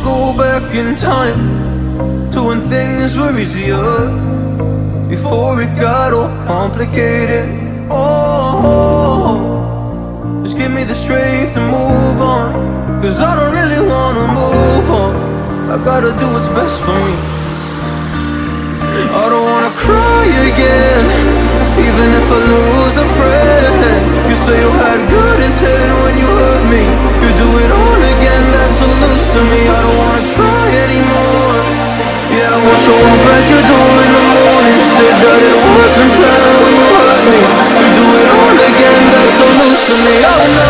go back in time to when things were easier, before it got all complicated. Oh, just give me the strength to move on, 'cause I don't really wanna move on. I gotta do what's best for me. I don't wanna cry again, even if I lose a friend. You say you had good intent when you hurt me. You do it all again, that's so loose to me. I don't wanna try anymore. Yeah, I won't show up at your door in the morning. Said that it wasn't planned when you hurt me. You do it all again, that's so loose to me. Oh no.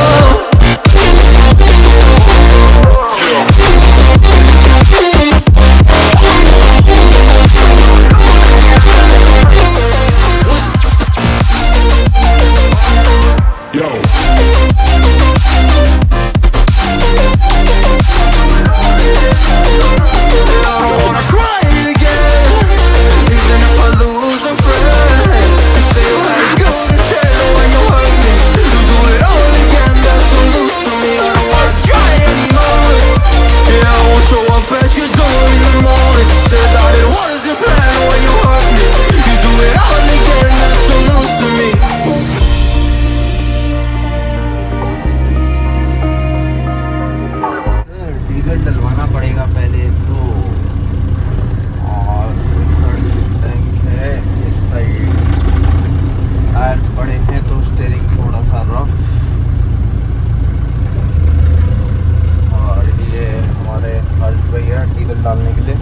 डालने के लिए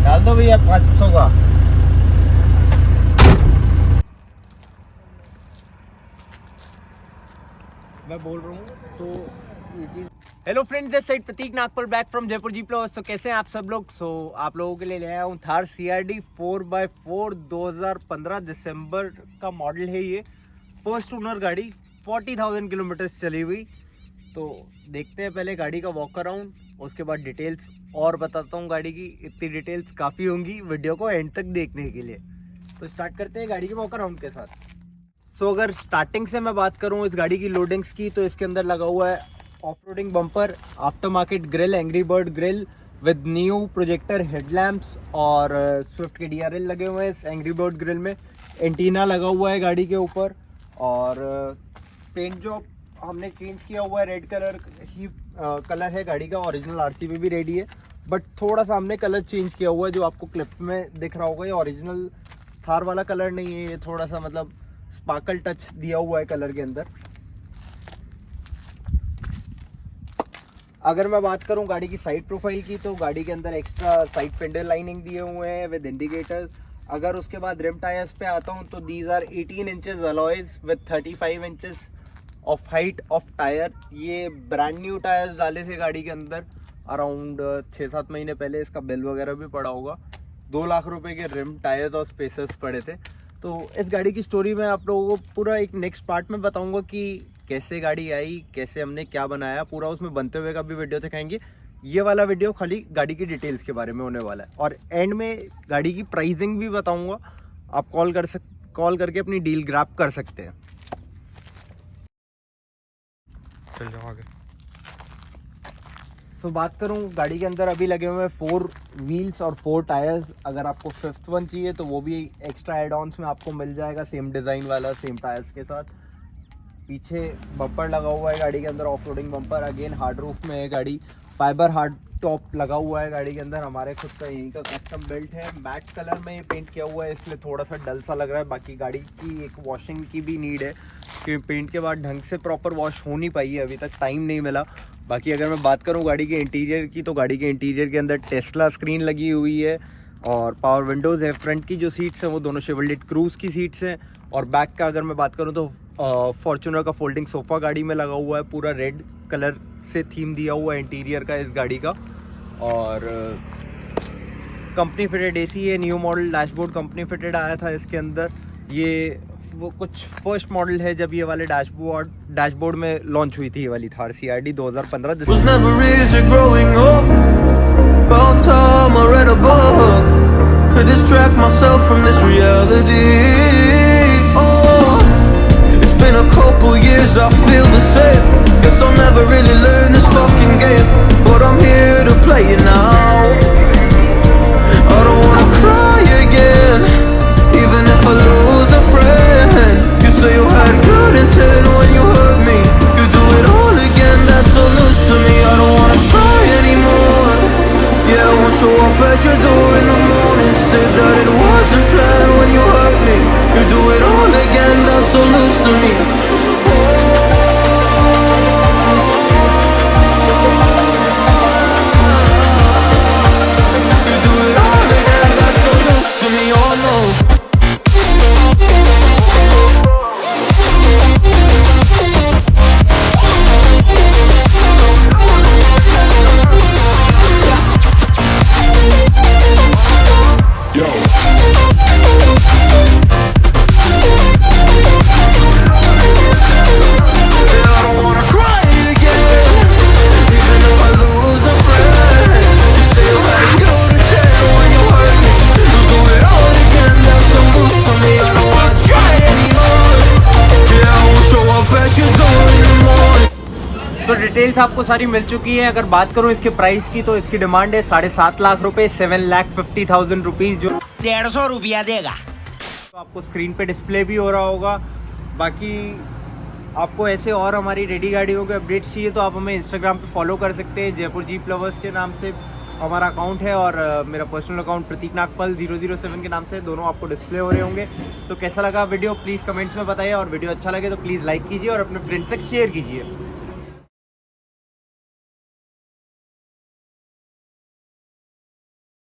डाल दो भैया 500 का। मैं बोल रहा हूँ तो ये चीज। Hello friends, this side Prateek Nagpur, back from Jaipur G plus. So कैसे हैं आप सब लोग? सो आप लोगों के लिए ले आया हूँ थार CRD 4x4 2015 दिसंबर का मॉडल है। ये फर्स्ट ओनर गाड़ी, 40,000 किलोमीटर चली हुई। तो देखते हैं पहले गाड़ी का वॉक अराउंड, उसके बाद डिटेल्स और बताता हूँ गाड़ी की। इतनी डिटेल्स काफ़ी होंगी वीडियो को एंड तक देखने के लिए। तो स्टार्ट करते हैं गाड़ी के वॉक अराउंड के साथ। सो अगर स्टार्टिंग से मैं बात करूँ इस गाड़ी की लोडिंग्स की, तो इसके अंदर लगा हुआ है off roading bumper, after market grill, angry bird grill with new projector headlamps और स्विफ्ट के DRL लगे हुए हैं इस एंग्री बर्ड ग्रिल में। एंटीना लगा हुआ है गाड़ी के ऊपर और पेंट जॉब हमने चेंज किया हुआ है, रेड कलर ही कलर है गाड़ी का। ओरिजिनल RC पे भी रेडी है, बट थोड़ा सा हमने कलर चेंज किया हुआ है जो आपको क्लिप में दिख रहा होगा। ये ओरिजिनल थार वाला कलर नहीं है, ये थोड़ा सा मतलब स्पार्कल टच दिया हुआ है कलर के अंदर। अगर मैं बात करूं गाड़ी की साइड प्रोफाइल की, तो गाड़ी के अंदर एक्स्ट्रा साइड फेंडर लाइनिंग दिए हुए हैं विद इंडिकेटर। अगर उसके बाद रिम टायर्स पे आता हूं तो these are 18 inches alloys with 35 inches of height of tyre. ये ब्रांड न्यू टायर्स डाले थे गाड़ी के अंदर अराउंड 6-7 महीने पहले। इसका बिल वगैरह भी पड़ा होगा। 2 लाख रुपए के रिम टायर्स और स्पेसर्स पड़े थे। तो इस गाड़ी की स्टोरी मैं आप लोगों को पूरा एक नेक्स्ट पार्ट में बताऊंगा कि कैसे गाड़ी आई, कैसे हमने क्या बनाया, पूरा उसमें बनते हुए का भी वीडियो दिखाएंगे। ये वाला वीडियो खाली गाड़ी की डिटेल्स के बारे में होने वाला है और एंड में गाड़ी की प्राइसिंग भी बताऊंगा। आप कॉल करके अपनी डील ग्रैब कर सकते हैं। चल जाओ आगे। तो बात करूं गाड़ी के अंदर अभी लगे हुए हैं 4 व्हील्स और 4 टायर्स। अगर आपको 5th वन चाहिए तो वो भी एक्स्ट्रा एड ऑन्स में आपको मिल जाएगा, सेम डिज़ाइन वाला, सेम टायर्स के साथ। पीछे बम्पर लगा हुआ है गाड़ी के अंदर, off roading bumper, again hard roof में है गाड़ी। फाइबर हार्ड टॉप लगा हुआ है गाड़ी के अंदर, हमारे खुद का यहीं का कस्टम बिल्ट है। मैट कलर में ये पेंट किया हुआ है, इसलिए थोड़ा सा डल सा लग रहा है। बाकी गाड़ी की एक वॉशिंग की भी नीड है क्योंकि पेंट के बाद ढंग से प्रॉपर वॉश हो नहीं पाई है, अभी तक टाइम नहीं मिला। बाकी अगर मैं बात करूं गाड़ी के इंटीरियर की, तो गाड़ी के इंटीरियर के अंदर टेस्ला स्क्रीन लगी हुई है और पावर विंडोज़ है। फ्रंट की जो सीट्स हैं वो दोनों शेवरलेट क्रूज़ की सीट्स हैं। और बैक का अगर मैं बात करूं तो फॉर्च्यूनर का फोल्डिंग सोफ़ा गाड़ी में लगा हुआ है। पूरा रेड कलर से थीम दिया हुआ है इंटीरियर का इस गाड़ी का। और कंपनी फिटेड AC है, new model dashboard company fitted आया था इसके अंदर। ये वो कुछ फर्स्ट मॉडल है जब ये वाले डैशबोर्ड में लॉन्च हुई थी ये वाली Thar CRD 2015। To distract myself from this reality. Oh, it's been a couple years, I feel the same. तो डिटेल्स आपको सारी मिल चुकी है। अगर बात करूं इसके प्राइस की तो इसकी डिमांड है 7.5 लाख रुपए, 7,50,000 रुपीज, जो 150 रुपया देगा। तो आपको स्क्रीन पे डिस्प्ले भी हो रहा होगा। बाकी आपको ऐसे और हमारी रेडी गाड़ियों के अपडेट्स चाहिए तो आप हमें इंस्टाग्राम पे फॉलो कर सकते हैं। जयपुर जीप लवर्स के नाम से हमारा अकाउंट है और मेरा पर्सनल अकाउंट प्रतीक नागपाल 007 के नाम से, दोनों आपको डिस्प्ले हो रहे होंगे। तो कैसा लगा वीडियो प्लीज़ कमेंट्स में बताइए, और वीडियो अच्छा लगे तो प्लीज़ लाइक कीजिए और अपने फ्रेंड्स तक शेयर कीजिए।